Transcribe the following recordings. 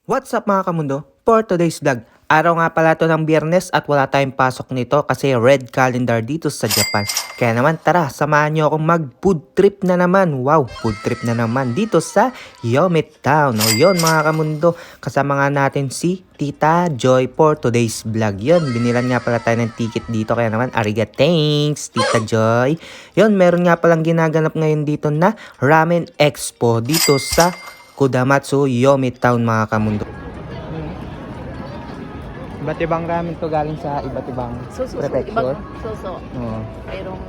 What's up mga kamundo? For today's vlog, araw nga pala to ng Biyernes at wala tayong pasok nito kasi red calendar dito sa Japan. Kaya naman tara, samahan nyo akong mag food trip na naman. Wow, food trip na naman dito sa Yomit Town. O yun mga kamundo, kasama nga natin si Tita Joy for today's vlog. Yun, binilan nga pala tayo ng ticket dito. Kaya naman, ariga thanks Tita Joy. Yun, meron nga palang ginaganap ngayon dito na Ramen Expo dito sa Kudamatsu, Yomit Town mga kamundo. Iba't ibang ramen to galing sa iba't ibang prefecture. Oo. Mayroong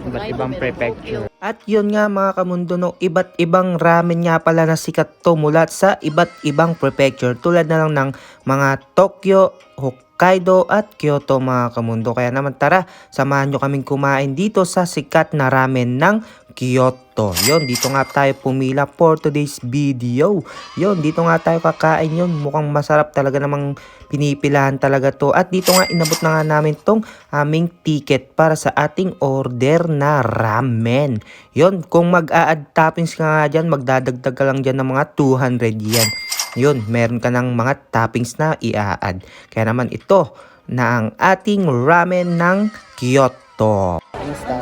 Iba't Hokkaido, ibang mayroong prefecture. Tokyo. At yun nga mga kamundo, no, iba't ibang ramen nga pala na sikat to mula sa iba't ibang prefecture tulad na lang ng mga Tokyo, Hokkaido at Kyoto mga kamundo. Kaya naman tara, samahan nyo kaming kumain dito sa sikat na ramen ng Kyoto. Yun, dito nga tayo pumila for today's video. Yun, dito nga tayo kakain yun. Mukhang masarap talaga namang pinipilahan talaga to. At dito nga inabot na nga namin tong aming ticket para sa ating order na ramen. Yun, kung mag-a-add toppings ka nga dyan, magdadagdag ka lang dyan ng mga 200 yen. Yun, meron ka ng mga toppings na i-a-add. Kaya naman ito na ang ating ramen ng Kyoto. Kamusta?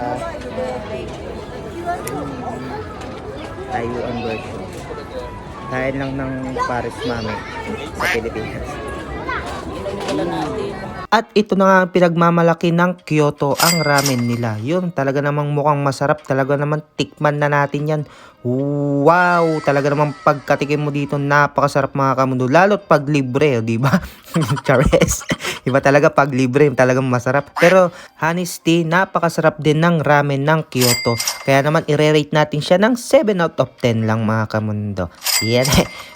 Taiwan version. Dahil lang ng Paris Mami sa Pilipinas. At ito na nga ang pinagmamalaki ng Kyoto, ang ramen nila. Yun, talaga namang mukhang masarap. Talaga naman tikman na natin yan. Wow! Talaga namang pagkatikim mo dito, napakasarap mga kamundo. Lalo't pag libre, di ba? Chares. Iba talaga pag libre, talagang masarap. Pero honesty, napakasarap din ng ramen ng Kyoto. Kaya naman i-rate natin siya ng 7 out of 10 lang mga kamundo. Yan.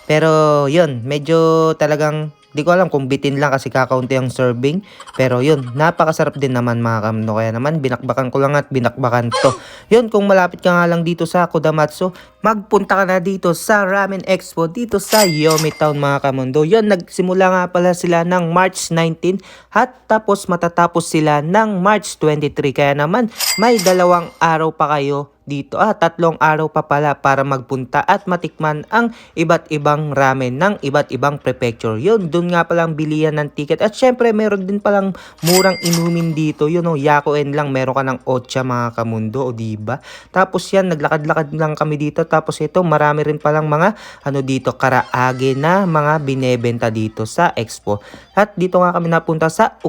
Pero yun, medyo talagang di ko alam kung bitin lang kasi kakaunti ang serving. Pero yun, napakasarap din naman mga kamundo. Kaya naman binakbakan ko lang at binakbakan to. Yun, kung malapit ka nga lang dito sa Kudamatsu, magpunta ka na dito sa Ramen Expo dito sa Yomit Town mga kamundo. Yun, nagsimula nga pala sila ng March 19 at tapos matatapos sila ng March 23. Kaya naman may 2 araw pa kayo dito. 3 araw pa pala para magpunta at matikman ang iba't ibang ramen ng iba't ibang prefecture. Yun, dun nga palang bilihan ng ticket. At syempre, meron din palang murang inumin dito. Yun o, Yakoen lang. Meron ka ng Ocha mga kamundo, o diba? Tapos yan, naglakad-lakad lang kami dito. Tapos ito, marami rin palang mga dito, karaage na mga binebenta dito sa expo. At dito nga kami napunta sa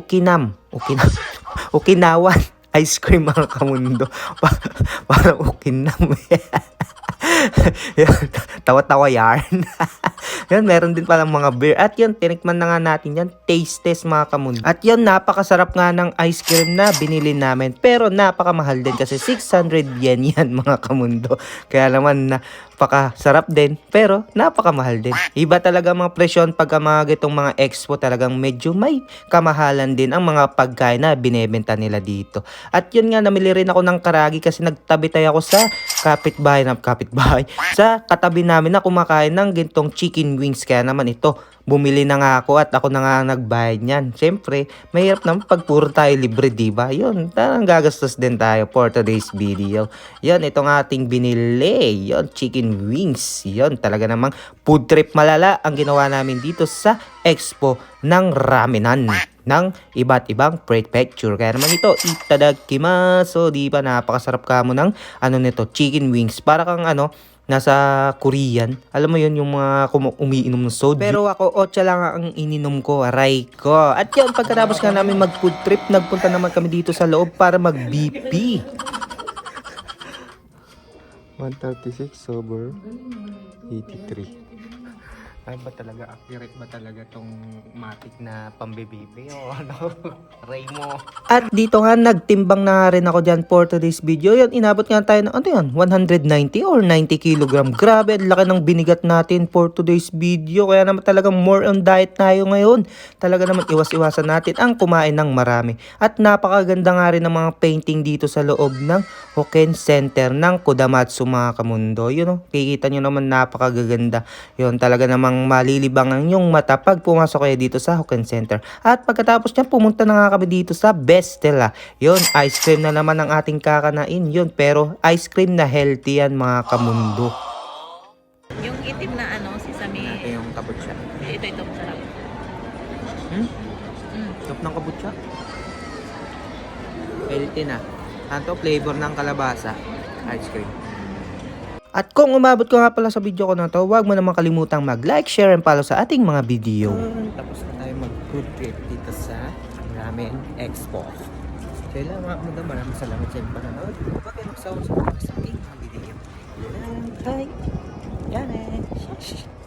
Okinawan ice cream mga kamundo. Parang Okinam. Tawa-tawa yarn. Yan, meron din palang mga beer. At yun, tinikman na nga natin yan. Taste test mga kamundo. At yun, napakasarap nga ng ice cream na binili namin. Pero napakamahal din kasi 600 yen yan mga kamundo. Kaya naman napakasarap din. Pero napakamahal din. Iba talaga mga presyon pagka mga gitong mga expo, talagang medyo may kamahalan din ang mga pagkain na binebenta nila dito. At yun nga, namili rin ako ng karagi kasi nagtabi tayo ako sa kapitbahay sa katabi namin na kumakain ng gintong chicken wings. Kaya naman ito, bumili na nga ako at ako na nga nagbayad niyan. Siyempre, mahirap naman pag puro tayo libre, diba? Yun, tarang gagastos din tayo for today's video. Yun, itong ating binili. Yun, chicken wings. Yun, talaga namang food trip malala ang ginawa namin dito sa expo ng ramenan ng iba't ibang prefecture. Kaya naman ito, itadakimasu. Di ba, napakasarap ka mo ng nito, chicken wings. Para kang nasa Korean. Alam mo yun, yung mga umiinom ng soju. Pero ako, Ocha lang ang ininom ko, aray ko. At yun, pagkatapos nga namin mag food trip, nagpunta naman kami dito sa loob para mag BP. 136 sober 83. Ay ba talaga, accurate ba talaga tong matic na pambibibi o Ray mo. At dito nga, nagtimbang na rin ako dyan for today's video. Yan, inabot nga tayo ng 190 or 90 kilogram. Grabe, laki ng binigat natin for today's video. Kaya naman talagang more on diet tayo ngayon. Talaga naman iwas-iwasan natin ang kumain ng marami. At napakaganda nga rin ng mga painting dito sa loob ng Hoken Center ng Kudamatsu mga kamundo. Yun kikita nyo naman napakagaganda. Yun, talaga namang malilibang ang inyong mata pag pumasok kayo dito sa Hoken Center. At pagkatapos niyan, pumunta na nga kami dito sa Bestela. Yun, ice cream na naman ang ating kakanain. Yun, pero ice cream na healthy yan mga kamundo. Yung itim na sesame. Ito yung kaputsya. Ito, masarap. Top ng kabutsa. Healthy na. Ano flavor ng kalabasa. Ice cream. At kung umabot ko nga pala sa video ko na to, huwag mo naman kalimutang mag-like, share, and follow sa ating mga video. Tapos na tayo mag-good trip dito sa Ramen Expo. Kaya lang mga muda, maraming salamat sa inyong panonood. Huwag kayo magsawa sa ating mga video. Bye! Yan eh!